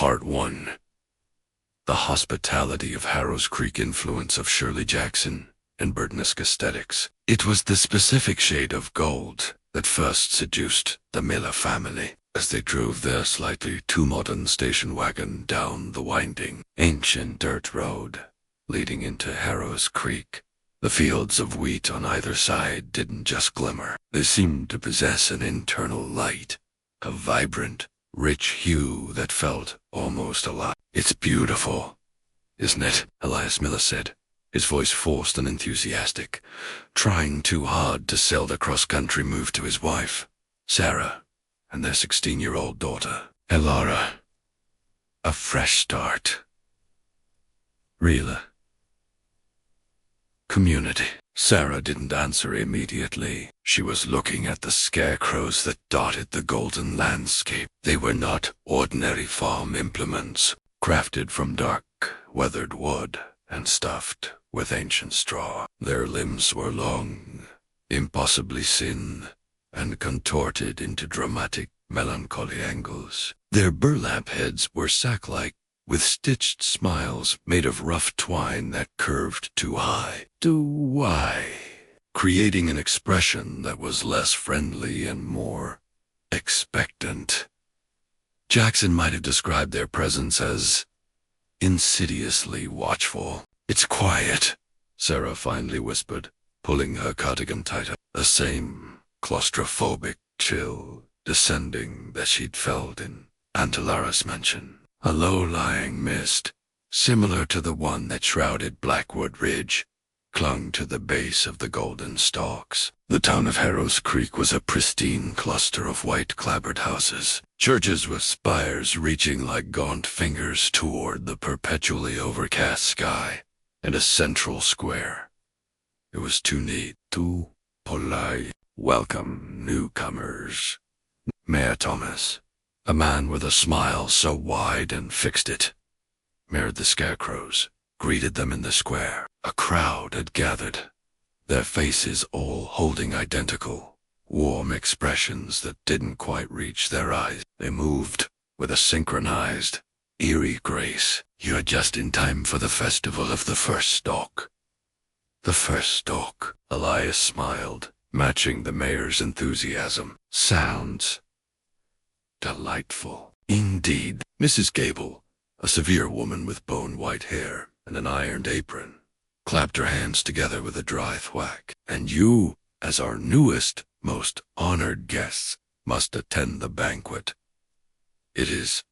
Part 1. The Hospitality of Harrow's Creek Influence of Shirley Jackson and Burtonesque Aesthetics. It was the specific shade of gold that first seduced the Miller family as they drove their slightly too modern station wagon down the winding, ancient dirt road leading into Harrow's Creek. The fields of wheat on either side didn't just glimmer. They seemed to possess an internal light, a vibrant, rich hue that felt almost alive. "It's beautiful, isn't it?" Elias Miller said, his voice forced and enthusiastic, trying too hard to sell the cross-country move to his wife, Sarah, and their 16-year-old daughter, Elara. A fresh start. Real community. Sarah didn't answer immediately. She was looking at the scarecrows that dotted the golden landscape. They were not ordinary farm implements, crafted from dark, weathered wood and stuffed with ancient straw. Their limbs were long, impossibly thin, and contorted into dramatic, melancholy angles. Their burlap heads were sack-like, with stitched smiles made of rough twine that curved too high, creating an expression that was less friendly and more expectant. Jackson might have described their presence as insidiously watchful. "It's quiet," Sarah finally whispered, pulling her cardigan tighter. The same claustrophobic chill descending that she'd felt in Aunt Elara's mansion. A low-lying mist, similar to the one that shrouded Blackwood Ridge, clung to the base of the golden stalks. The town of Harrow's Creek was a pristine cluster of white-clapboard houses, churches with spires reaching like gaunt fingers toward the perpetually overcast sky, and a central square. It was too neat, too polite. "Welcome, newcomers." Mayor Thomas, a man with a smile so wide and fixed-it, mirrored the scarecrows, greeted them in the square. A crowd had gathered, their faces all holding identical, warm expressions that didn't quite reach their eyes. They moved with a synchronized, eerie grace. "You're just in time for the festival of the first stalk." "The first stalk," Elias smiled, matching the mayor's enthusiasm. "Sounds delightful." "Indeed." Mrs. Gable, a severe woman with bone-white hair and an ironed apron, clapped her hands together with a dry thwack. "And you, as our newest, most honored guests, must attend the banquet. It is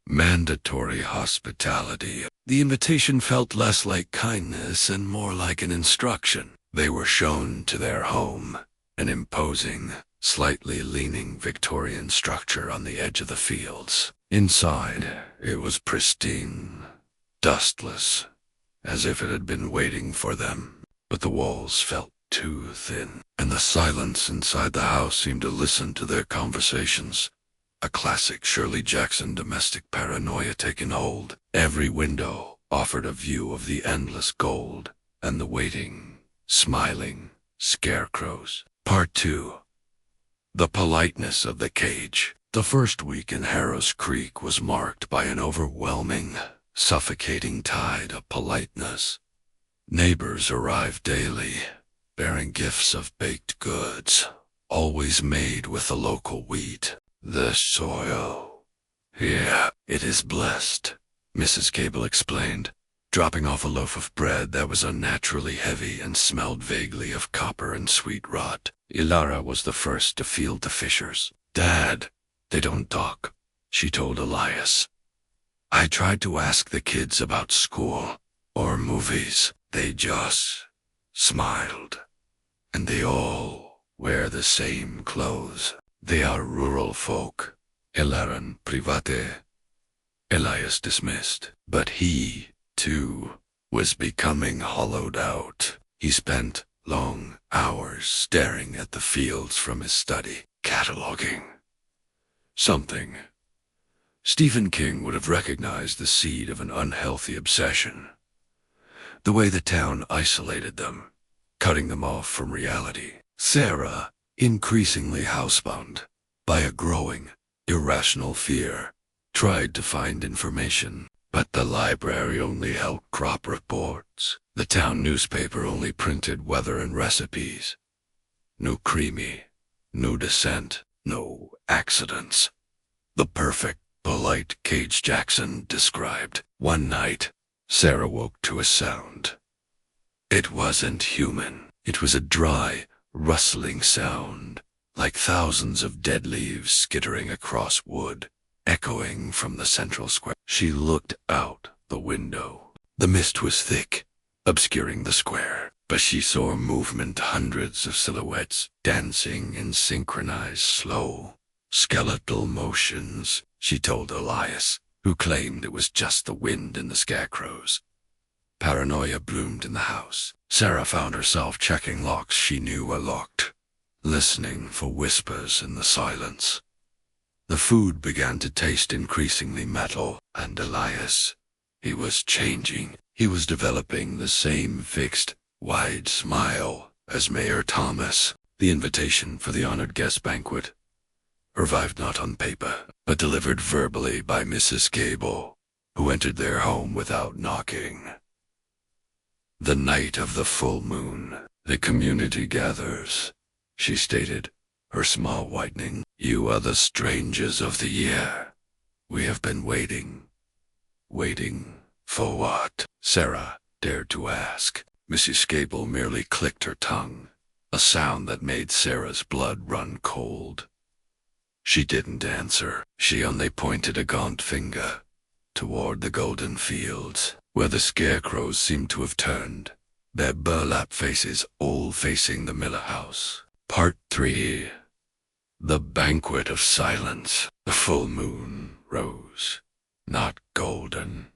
mandatory hospitality." The invitation felt less like kindness and more like an instruction. They were shown to their home, an imposing, slightly leaning Victorian structure on the edge of the fields. Inside, it was pristine, dustless, as if it had been waiting for them. But the walls felt too thin, and the silence inside the house seemed to listen to their conversations. A classic Shirley Jackson domestic paranoia taking hold. Every window offered a view of the endless gold and the waiting, smiling scarecrows. Part 2. The politeness of the cage. The first week in Harrow's Creek was marked by an overwhelming, suffocating tide of politeness. Neighbors arrived daily, bearing gifts of baked goods, always made with the local wheat. "The soil here, it is blessed," Mrs. Gable explained, dropping off a loaf of bread that was unnaturally heavy and smelled vaguely of copper and sweet rot. Elara was the first to feel the fissures. "Dad, they don't talk," she told Elias. "I tried to ask the kids about school or movies. They just smiled. And they all wear the same clothes. They are rural folk. Elaran private." Elias dismissed. But he, too, was becoming hollowed out. He spent long hours staring at the fields from his study, cataloging something. Stephen King would have recognized the seed of an unhealthy obsession. The way the town isolated them, cutting them off from reality. Sarah, increasingly housebound by a growing, irrational fear, tried to find information, but the library only held crop reports. The town newspaper only printed weather and recipes. No creamy, no dissent, no accidents. The perfect, polite Cage Jackson described. One night, Sarah woke to a sound. It wasn't human. It was a dry, rustling sound, like thousands of dead leaves skittering across wood, echoing from the central square. She looked out the window. The mist was thick, obscuring the square, but she saw movement, hundreds of silhouettes dancing in synchronized, slow, skeletal motions. She told Elias, who claimed it was just the wind and the scarecrows. Paranoia bloomed in the house. Sarah found herself checking locks she knew were locked, listening for whispers in the silence. The food began to taste increasingly metal, and Elias, he was changing. He was developing the same fixed, wide smile as Mayor Thomas. The invitation for the honored guest banquet arrived not on paper, but delivered verbally by Mrs. Gable, who entered their home without knocking. The night of the full moon, the community gathers, she stated, her smile widening. You are the strangers of the year. We have been waiting. Waiting for what? Sarah dared to ask. Mrs. Gable merely clicked her tongue, a sound that made Sarah's blood run cold. She didn't answer. She only pointed a gaunt finger toward the golden fields, where the scarecrows seemed to have turned, their burlap faces all facing the Miller house. Part 3. The Banquet of Silence. The full moon rose, not golden,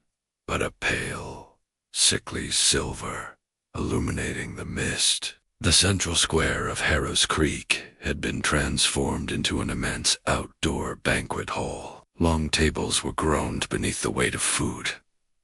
but a pale, sickly silver, illuminating the mist. The central square of Harrow's Creek had been transformed into an immense outdoor banquet hall. Long tables were groaned beneath the weight of food,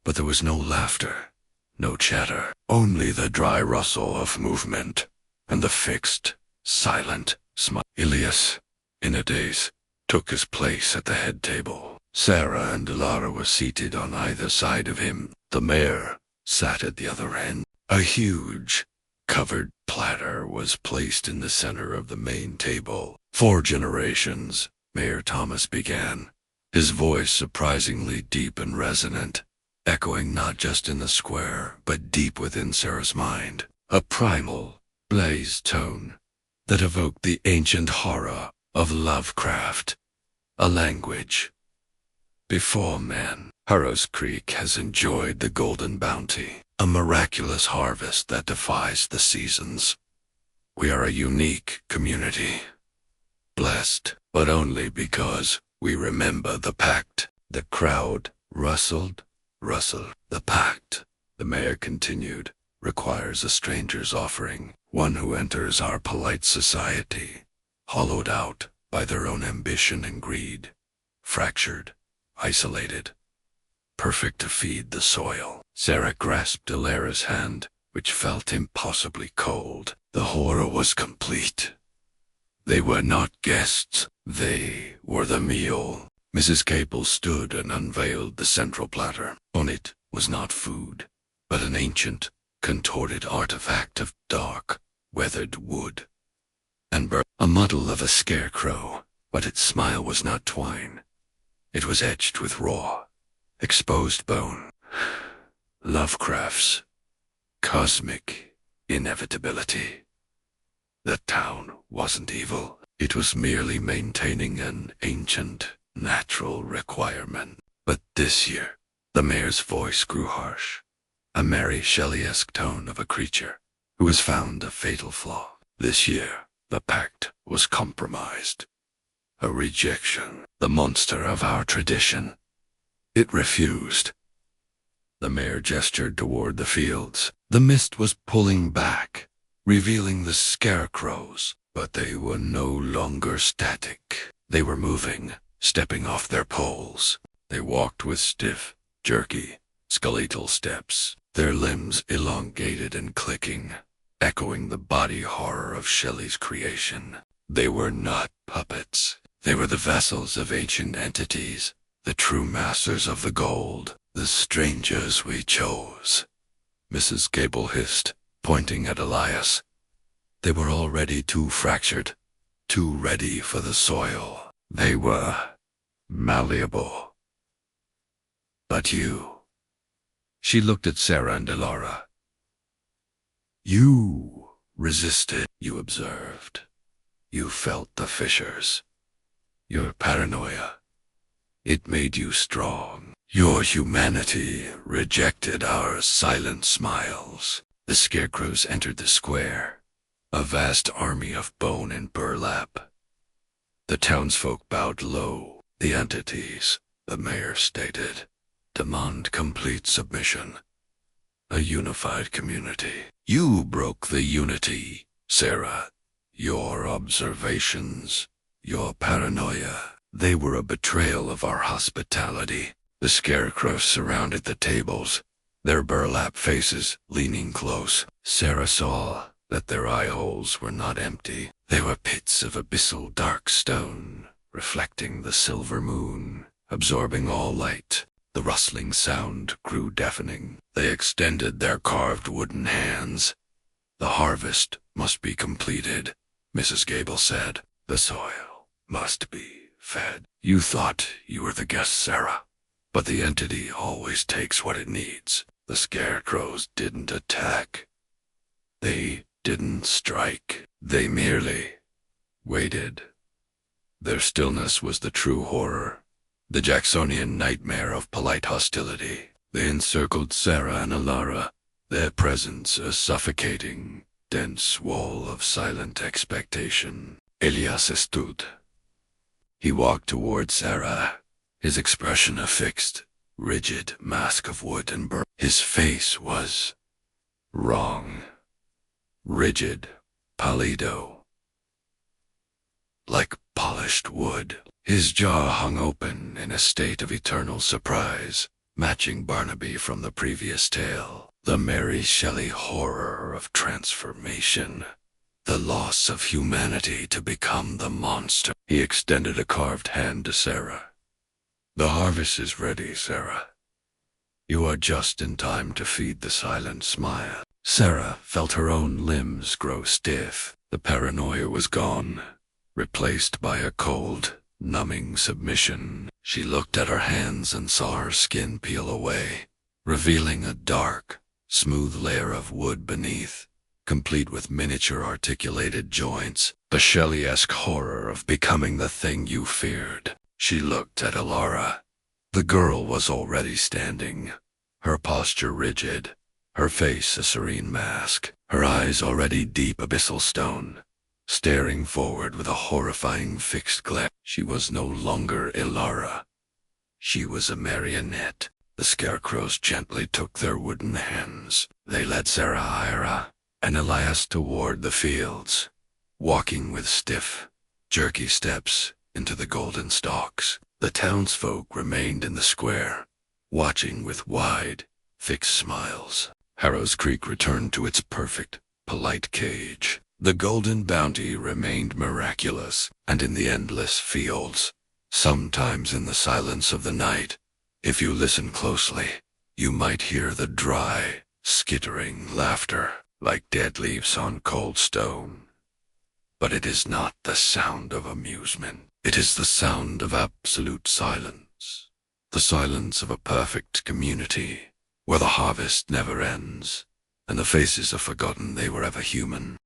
but there was no laughter, no chatter, only the dry rustle of movement and the fixed, silent smile. Elias, in a daze, took his place at the head table. Sarah and Lara were seated on either side of him. The mayor sat at the other end. A huge, covered platter was placed in the center of the main table. 4 generations, Mayor Thomas began, his voice surprisingly deep and resonant, echoing not just in the square, but deep within Sarah's mind. A primal, blazed tone that evoked the ancient horror of Lovecraft, a language before man. Harrow's Creek has enjoyed the golden bounty, a miraculous harvest that defies the seasons. We are a unique community, blessed, but only because we remember the pact. The crowd rustled. The pact, the mayor continued, requires a stranger's offering, one who enters our polite society, hollowed out by their own ambition and greed, fractured, isolated, perfect to feed the soil. Sarah grasped Alara's hand, which felt impossibly cold. The horror was complete. They were not guests, they were the meal. Mrs. Gable stood and unveiled the central platter. On it was not food, but an ancient, contorted artifact of dark, weathered wood and a model of a scarecrow, but its smile was not twine. It was etched with raw, exposed bone. Lovecraft's cosmic inevitability. The town wasn't evil. It was merely maintaining an ancient, natural requirement. But this year, the mayor's voice grew harsh, a Mary Shelley-esque tone of a creature who has found a fatal flaw. This year, the pact was compromised. A rejection, the monster of our tradition. It refused. The mayor gestured toward the fields. The mist was pulling back, revealing the scarecrows, but they were no longer static. They were moving, stepping off their poles. They walked with stiff, jerky, skeletal steps, their limbs elongated and clicking, echoing the body horror of Shelley's creation. They were not puppets. They were the vessels of ancient entities, the true masters of the gold, the strangers we chose, Mrs. Gable hissed, pointing at Elias. They were already too fractured, too ready for the soil. They were malleable. But you. She looked at Sarah and Elara. You resisted, you observed. You felt the fissures. Your paranoia. It made you strong. Your humanity rejected our silent smiles. The scarecrows entered the square, a vast army of bone and burlap. The townsfolk bowed low. The entities, the mayor stated, demand complete submission. A unified community. You broke the unity, Sarah. Your observations, your paranoia, they were a betrayal of our hospitality. The scarecrows surrounded the tables, their burlap faces leaning close. Sarah saw that their eye holes were not empty. They were pits of abyssal dark stone, reflecting the silver moon, absorbing all light. The rustling sound grew deafening. They extended their carved wooden hands. The harvest must be completed, Mrs. Gable said. The soil must be fed. You thought you were the guest, Sarah, but the entity always takes what it needs. The scarecrows didn't attack. They didn't strike. They merely waited. Their stillness was the true horror, the Jacksonian nightmare of polite hostility. They encircled Sarah and Elara, their presence a suffocating, dense wall of silent expectation. Elias stood. He walked toward Sarah, his expression a fixed, rigid mask of wood and burr. His face was wrong, rigid, pallido, like polished wood. His jaw hung open in a state of eternal surprise, matching Barnaby from the previous tale. The Mary Shelley horror of transformation, the loss of humanity to become the monster. He extended a carved hand to Sarah. The harvest is ready, Sarah. You are just in time to feed the silent smile. Sarah felt her own limbs grow stiff. The paranoia was gone, replaced by a cold, numbing submission. She looked at her hands and saw her skin peel away, revealing a dark, smooth layer of wood beneath, complete with miniature articulated joints, the Shelley-esque horror of becoming the thing you feared. She looked at Elara. The girl was already standing, her posture rigid, her face a serene mask, her eyes already deep abyssal stone, staring forward with a horrifying fixed glare. She was no longer Elara. She was a marionette. The scarecrows gently took their wooden hands. They led Sarah, Ira, and Elias toward the fields, walking with stiff, jerky steps into the golden stalks. The townsfolk remained in the square, watching with wide, fixed smiles. Harrow's Creek returned to its perfect, polite cage. The golden bounty remained miraculous, and in the endless fields, sometimes in the silence of the night, if you listen closely, you might hear the dry, skittering laughter, like dead leaves on cold stone. But it is not the sound of amusement. It is the sound of absolute silence. The silence of a perfect community, where the harvest never ends, and the faces are forgotten they were ever human.